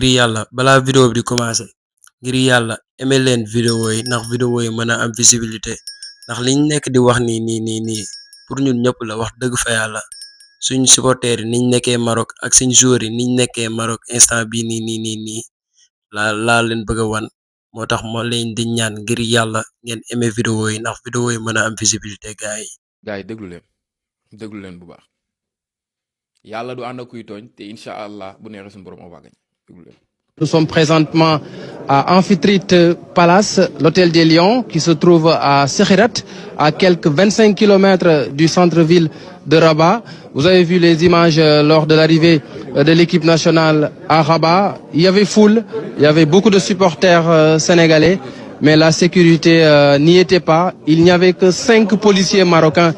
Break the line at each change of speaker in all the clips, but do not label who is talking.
ngir yàlla balaa vidéo bi di commencer ngir yàlla aimé leen vidéo yi ndax vidéo yi mën a am visibilité ndax liñ nekk di wax nii pour ñun ñëpp la wax dëgg fa yàlla suñ supporters yi niñ nekkee Maroc ak suñ joueurs yi niñ nekkee Maroc instant bii nii laa leen bëgg a wan moo tax moo leen di ñaan ngir yàlla ngeen aimé vidéo yi ndax vidéo yi mën a am visibilité gars yi.
gars yi déglu leen bu baax yàlla du ànd ak kuy tooñ te incha allah bu neexee suñu borom on va gagner déglu leen.
Nous sommes présentement à Amphitrite Palace, l'hôtel des Lions, qui se trouve à Sekhirat, à quelques 25 kilomètres du centre-ville de Rabat. Vous avez vu les images lors de l'arrivée de l'équipe nationale à Rabat. Il y avait foule, il y avait beaucoup de supporters sénégalais, mais la sécurité n'y était pas. Il n'y avait que 5 policiers marocains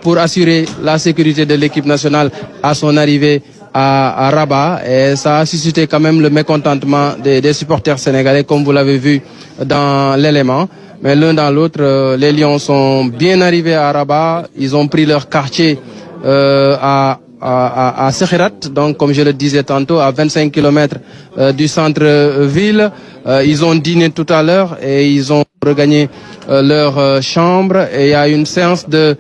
pour assurer la sécurité de l'équipe nationale à son arrivée à Rabat, et ça a suscité quand même le mécontentement des supporters sénégalais, comme vous l'avez vu dans l'élément. Mais l'un dans l'autre, les Lions sont bien arrivés à Rabat. Ils ont pris leur quartier à Sekhirat, donc comme je le disais tantôt, à 25 kilomètres du centre-ville. Ils ont dîné tout à l'heure et ils ont regagné leur chambre. Et il y a une séance de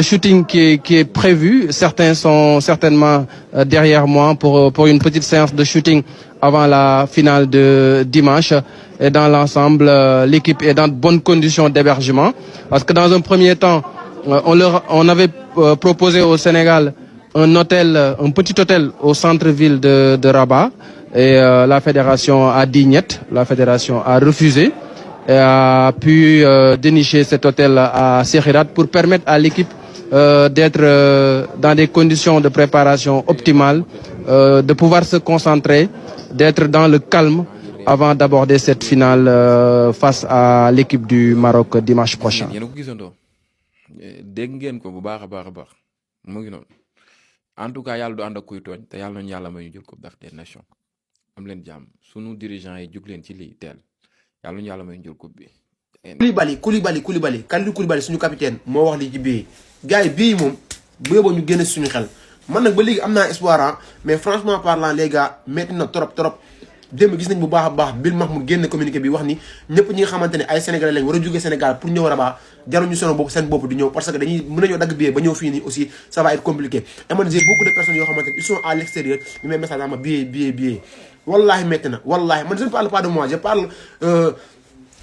shooting qui est prévu. Certains sont certainement derrière moi pour une petite séance de shooting avant la finale de dimanche. Et dans l'ensemble, l'équipe est dans de bonnes conditions d'hébergement. Parce que dans un premier temps, on avait proposé au Sénégal un petit hôtel au centre-ville de Rabat. Et la fédération a dit niet, la fédération a refusé. Et a pu dénicher cet hôtel à Sekhirat pour permettre à l'équipe d'être dans des conditions de préparation optimales, de pouvoir se concentrer, d'être dans le calme avant d'aborder cette finale face à l'équipe du Maroc dimanche prochain.
dégg ngeen ko bu baax a baax mu ngi noonu en tout cas yàlla du ànd ak kuy tooñ te yàlla nañu yàlla may ñu jël coupe d'Afrique des nations am leen jàmm sunu dirigeants yi jug leen ci lii teel. yàlla ñu yàlla may jël coupe bi.
Koulibaly Kalidou Koulibaly suñu capitaine moo wax lii ci bii gars yi bii moom bu yóbboo ñu génne suñu xel man nag ba léegi am naa espoir mais franchement parlant les gars metti na trop démb gis nañ bu baax a baax Bill Mahmoud génn communiqué bi wax ni ñëpp ñi nga xamante ne ay sénégalais lañ war a jógee Sénégal pour ñëw Rabat jaruñu sono boobu seen bopp di ñëw parce que dañuy mën nañoo dagg billet ba ñëw fii nii aussi ça va être compliqué et man j'ai beaucoup de personnes yoo xamante ne ils sont à l'extérieur ñu may message ama billet wallahi metti na wallahi man je ne parle pas de moi je parle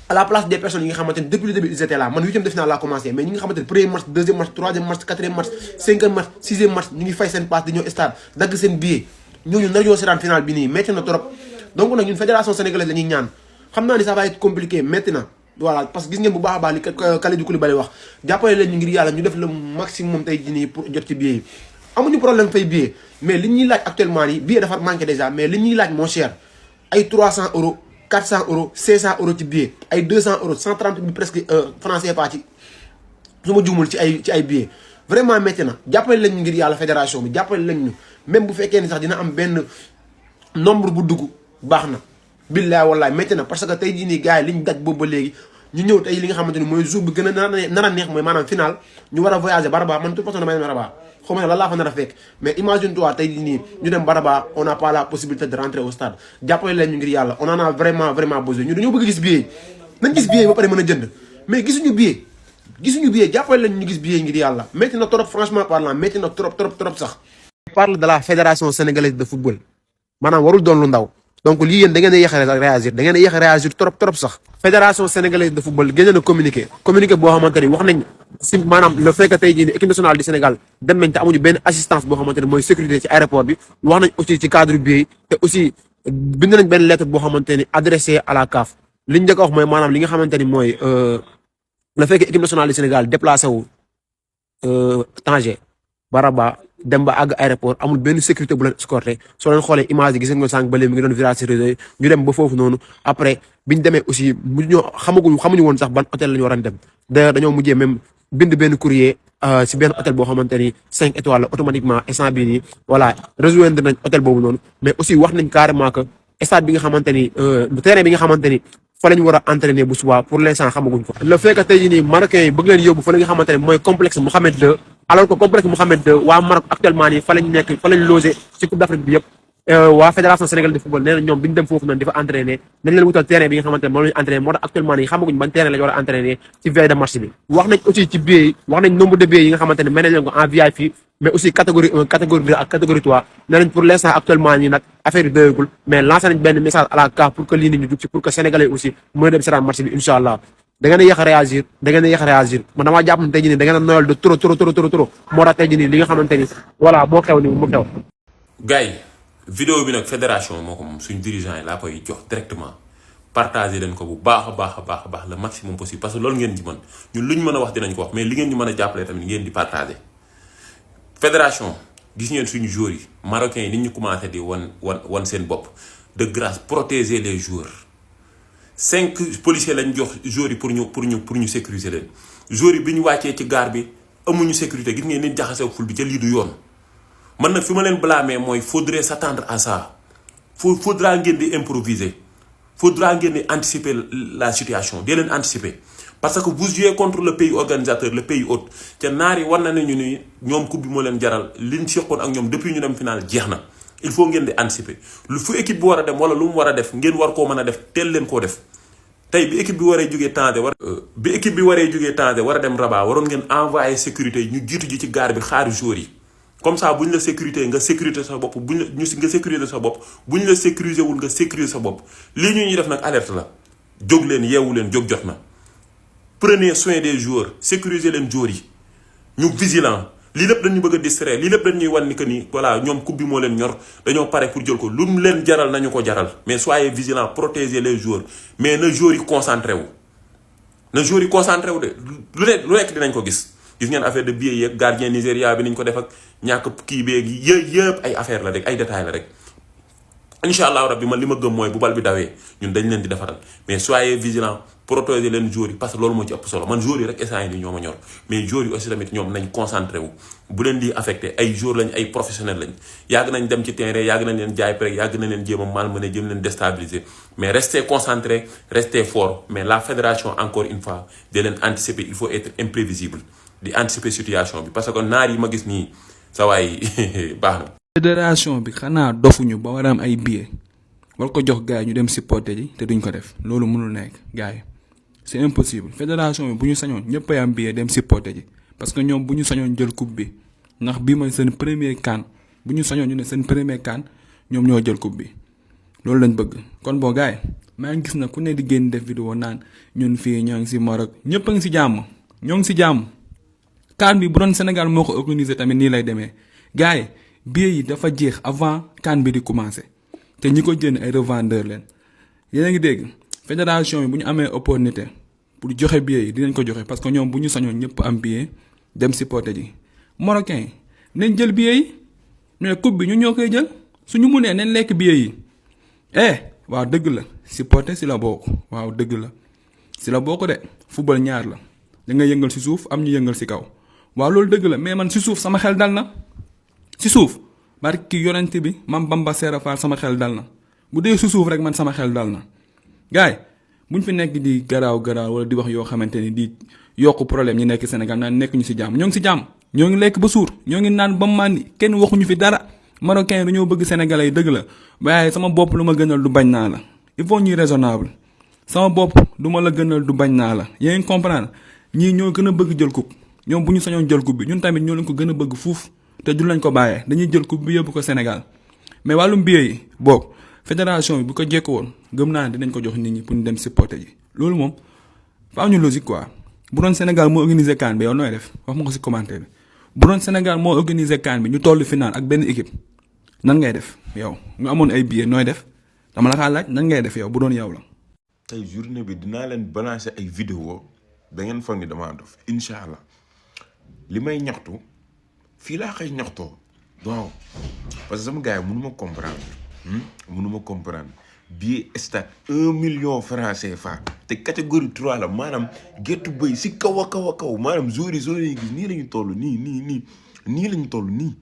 à la place des personnes yi nga xamante ne depuis le début ils étaient là man 8e de finale laa commencé mais ñi nga xamante ne premier match 2e match 3e match 4e match 5e match 6e match ñu ngi fay seen passe di ñëw stade dagg seen billet ñooñu nar ñoo seetaan finale bi nii metti na trop donc nag ñun fédération sénégalaise la ñuy ñaan xam naa ni ça va être compliqué metti na voilà parce que gis ngeen bu baax a baax li Kalidou Koulibaly wax jàppale leen ñu ngir yàlla ñu def le maximum tey jii nii pour jot ci billet yi amuñu problème fay billet mais li ñuy laaj actuellement nii billet dafa manqué déjà mais li ñuy laaj moo cher ay 300 euros 400 euros 500 euros ci billet ay 200 euros 130 bi presque franc CFA ci su ma juumul ci ay billet vraiment metti na jàppale leen ñu ngir yàlla fédération bi jàppale leen ñu même bu fekkee ni sax dina am benn nombre bu dugg baax na billaay wallaay métti na parce que tey jii nii gars yi li ñu daj boobu ba léegi ñu ñëw tey li nga xamante ni mooy jour bi gën a nar a neex mooy maanaam final ñu war a voyager ba Rabat man de toute façon damay dem Rabat xaw ma ne lan laa fa nar a fekk mais imagine toi tey jii nii ñu dem ba Rabat on n'a pas la possibilité de rentrer au stade jàppale leen ñu ngir yàlla on en a vraiment besoin ñu dañoo bëgg gis billet nañ gis billet ba pare mën a jënd mais gisuñu billet jàppale leen ñu gis billet ngir yàlla métti na trop franchement parlant métti na trop sax. on parle de la fédération sénégalaise de football maanaam warul doon lu ndaw. donc lii yéen da ngeen a yéex a réagir da ngeen a yéex a réagir trop sax. fédération sénégalaise de football génne na communiqué boo xamante ni wax nañ si maanaam le fait que tey jii nii équipe nationale du Sénégal dem nañ te amuñu benn assistance boo xamante ne mooy sécurité ci aéroport bi wax nañ aussi ci cadre bi te aussi bind nañ benn lettre boo xamante ni adressé à la CAF li ñu njëkk a wax mooy maanaam li nga xamante ni mooy le fait que équipe nationale du Sénégal déplacé wu Tanger ba Rabat dem ba àgg aéroport amul benn sécurité bu leen escorté soo leen xoolee image yi gis nga sànq ba léegi mi ngi doon virage ci réseau yi ñu dem ba foofu noonu après biñ demee aussi xamuñu woon sax ban hôtel la ñu war a dem d'ailleurs dañoo mujjee même bind benn courrier si benn hôtel boo xamante ni 5 étoiles la automatiquement instant bii nii voilà rejoindre nañ hôtel boobu noonu mais aussi wax nañ carrément que stade bi nga xamante ni terrain bi nga xamante ni fa lañ war a entraîner bu subaa pour l'instant xamaguñ ko. le fait que tey jii nii marocains yi bëgg leen yóbbu fa la nga xamante ne mooy complexe Mohamed II alors que complexe Mohamed II waa Maroc actuellement nii fa lañ nekk fa lañ logé ci Coupe d'Afrique bi yëpp waa fédération sénégalaise de football nee na ñoom duñ dem foofu noonu di fa entraîner nañ leen wutal terrain bi nga xamante ne moom la ñu entraîner moo tax actuellement nii xamaguñ ban terrain la ñu war a entraîner ci veille de match bi wax nañ aussi ci billets yi wax nañ nombre de billets yi nga xamante ne mel nañ leen ko en VIP mais aussi catégorie 1 catégorie 2 ak catégorie 3 nee nañ pour l'instant actuellement nii nag affaire yi doyagul mais lancé nañ benn message à la CAF pour que lii nit ñu jug ci pour que sénégalais aussi mën a dem seetaan match bi incha allah da ngeen a yéex a réagir da ngeen a yéex a réagir man damaa jàpp ne tey jii nii da ngeen a noyal de trop moo tax tey jii nii li nga xamante ni voilà moo xew ni mu xew.
gars yi vidéo bi nag fédération moo ko moom suñ dirigeant yi laa koy jox directement partager leen ko bu baax a baax le maximum possible parce que loolu ngeen ci mën ñun luñ mën a wax dinañ ko wax mais li ngeen ñu mën a jàppale tamit ngeen di partager. fédération gis ngeen suñu joueurs yi marocains yi nit ñu commencé di wan seen bopp de grâce protéger les joueurs 5 policiers lañ jox joueurs yi pour ñu sécuriser leen joueurs yi bi ñu wàccee ci gare bi amuñu sécurité gis ngeen nit jaxasee ful bi ca lii du yoon. man nag fi ma leen blâmer mooy faudrait s'attendre à ça faudra ngeen di improviser faudra ngeen di anticiper la situation di leen anticiper parce que vous jouez contre le pays organisateur le pays hôte te naar yi war na nañu ni ñoom coupe bi moo leen jaral liñ seqoon ak ñoom depuis ñu dem final jeex na il faut ngeen di anticiper lu fu équipe bi war a dem wala lu mu war a def ngeen war koo mën a def teel leen koo def tey bi équipe bi waree jógee Tanger war a dem Rabat waroon ngeen envoyer sécurité ñu jiitu ji ci gare bi xaari joueurs yi. comme ça bu ñu la sécurité nga sécurité sa bopp bu ñu la nga sécuriser sa bopp bu ñu la sécuriser wul nga sécuriser sa bopp lii ñuy def nag alerte la jóg leen yeewu leen jóg jot na. prenez soin des joueurs sécuriser leen joueurs yi ñu vigilant lii lépp dañu bëgg a distraire lii lépp dañuy wan ni que ni voilà ñoom coupe bi moo leen ñor dañoo pare pour jël ko lu mu leen jaral nañu ko jaral mais soyez vigilant protéger les joueurs mais na joueurs yi concentré wu. na joueurs yi concentré wu de lu nekk dinañ ko gis. gis ngeen affaire de billets yeeg gardien Nigéria bi niñ ko def ak ñàkk kii beeg yëpp ay affaire la rek ay détails la rek incha allah rabbi man li ma gëm mooy bu bal bi dawee ñun dañ leen di defaral mais soyez vigilant protéger leen joueurs yi parce que loolu moo ci ëpp solo man joueurs yi rek instant yi ñoo ma ñor mais joueurs yi aussi tamit ñoom nañ concentré wu bu leen di affecté ay joueurs lañ ay professionnels lañ yàgg nañ dem ci terrain yàgg nañ leen jaay prek yàgg nañ leen jéem a malmené jéem leen déstabiliser mais restez concentré restez fort mais la fédération encore une fois de leen anticiper il faut être imprévisible di anticiper situation bi parce que naar yi ma gis nii sa waay baax na.
fédération bi xanaa dofuñu ba war a am ay billets war ko jox gars yi ñu dem supporter ji te duñ ko def loolu mënul nekk gars yi c'est impossible fédération bi bu ñu sañoon ñëpp ay am billet dem supporter ji parce que ñoom bu ñu sañoon jël coupe bi ndax bii mooy seen premier CAN bu ñu sañoon ñu ne seen premier CAN ñoom ñoo jël coupe bi loolu lañ bëgg kon boo gars yi maa ngi gis na ku ne di génn def vidéo naan ñun fii ñoo ngi si Maroc ñëpp a ngi si jàmm ñoo ngi si jàmm. CAN bi bu doon Sénégal moo ko organisé tamit nii lay demee gars yi billets yi dafa jeex avant CAN bi di commencé te ñi ko jënd ay revendeur leen yéen a ngi dégg fédération bi bu ñu amee opportunité pour joxe billets yi dinañ ko joxe parce que ñoom bu ñu sañoon ñëpp am billet dem supporter ji Marocains yi nañ jël billets yi mais coupe bi ñu ñoo koy jël suñu munee nañ lekk billets yi waaw dëgg la supporter si la bokk waaw dëgg la si la bokk de football ñaar la da nga yëngal si suuf am ñu yëngal si kaw. waaw loolu dëgg la mais man si suuf sama xel dal na si suuf barki yonent bi mam Bamba Seera Faal sama xel dal na bu dee si suuf rek man sama xel dal na gars yi buñ fi nekk di garaaw wala di wax yoo xamante ni di yokk problème ñi nekk Sénégal naan nekk ñu si jàmm ñoo ngi si jàmm ñoo ngi lekk ba suur ñoo ngi naan ba màndi kenn waxuñu fi dara Marocains yi dañoo bëgg Sénégalais yi dëgg la waaye sama bopp lu ma gënal du bañ naa la il faut ñuy raisonnable sama bopp du ma la gënal du bañ naa la yaa ngi comprendre ñii ñoo gën a bëgg jël coupe ñoom bu ñu sañoon jël coupe bi ñun tamit ñoo leen ko gën a bëgg fuuf te du lañ ko bàyyee dañuy jël coupe bi yóbbu ko Sénégal mais wàllum billet yi boog fédération bi bu ko jekk woon gëm naa ne dinañ ko jox nit ñi pour ñu dem supporter ji loolu moom faaw ñu logique quoi bu doon Sénégal moo organiser CAN bi yow nooy def wax ma ko ci commentaire bi bu doon Sénégal moo organiser CAN bi ñu toll final ak benn équipe nan ngay def yow nga amoon ay billets nooy def dama la xaa laaj nan ngay def yow bu doon yow la.
tey journée bi dinaa leen balancer ay vidéo da ngeen foog ni damaa dof incha allah li may ñaxtu fii laa koy ñaxtoo waaw parce que sama gars yi mënu ma comprendre billet stade 1 million francs CFA te catégorie 3 la maanaam gettu bëy si kaw a kaw maanaam zone yi gis nii la ñu toll nii la ñu toll nii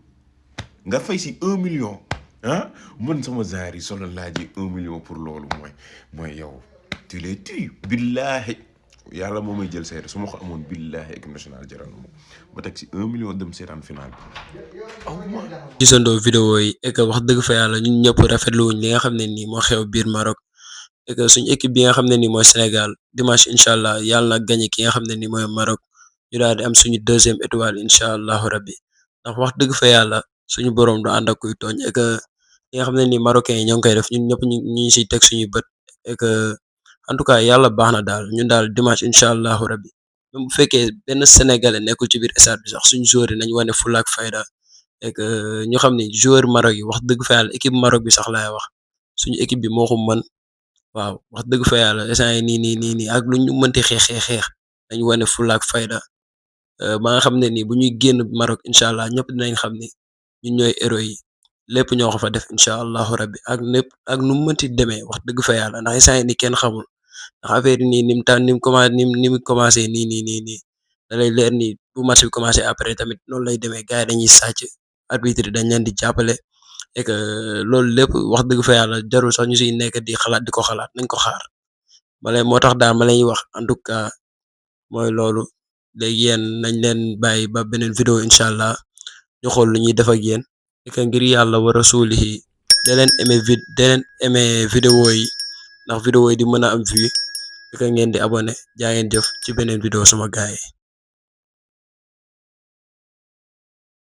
nga fay si 1 million man sama genre yi solo laajee 1 million pour loolu mooy yow tu les tues billaahi yàlla moo may jël seede su ma ko amoon billaahi équipe nationale jaral na ma teg si 1 million dem seetaan final bi aw ma.
gisandoo vidéo yi et que wax dëgg fa yàlla ñun ñëpp rafetlu wuñ li nga xam ne nii moo xew biir Maroc et que suñu équipe bi nga xam ne nii mooy Sénégal dimanche incha allah yàlla na gagné ki nga xam ne nii mooy Maroc ñu daal di am suñu 2e étoile incha allahu rabbi ndax wax dëgg fa yàlla suñu borom du ànd ak kuy tooñ et que li nga xam ne nii marocains yi ñoo ngi koy def ñun ñëpp ñu ngi siy teg suñuy bët et que en tout cas yàlla baax na daal ñun daal dimanche incha allahu rabbi même bu fekkee benn sénégalais nekkul ci biir stade bi sax suñu joueur yi nañ wane fulla ak fayda et que ñu xam ni joueur Maroc yi wax dëgg fa yàlla équipe Maroc bi sax laay wax suñu équipe bi moo ko mën waaw wax dëgg fa yàlla instant yi nii ak lu ñu mënti xeex dañu wane fulla ak fayda ba nga xam ne nii bu ñuy génn Maroc incha allah ñëpp dinañ xam ni ñun ñooy héros yi lépp ñoo ko fa def incha allahu rabbi ak lépp ak nu mu mënti demee wax dëgg fa yàlla ndax instant yi nii kenn xamul ndax affaire yi nii ni mu commencé nii da lay leer ni bu match bi commencé après tamit noonu lay demee gars yi dañuy sàcc arbitre dañ leen di jàppale et que loolu lépp wax dëgg fa yàlla jarul sax ñu siy nekk di xalaat di ko xalaat nañ ko xaar moo tax daal ma lay wax en tout cas mooy loolu léegi yéen nañ leen bàyyi ba beneen vidéo incha allah ñu xool lu ñuy def ak yéen et que ngir yàlla wa rasulihi da leen aimé vidéo yi ndax vidéo yi di mën a am vue et que ngeen di abonné jaa ngeen jëf ci beneen vidéo sama gaay yi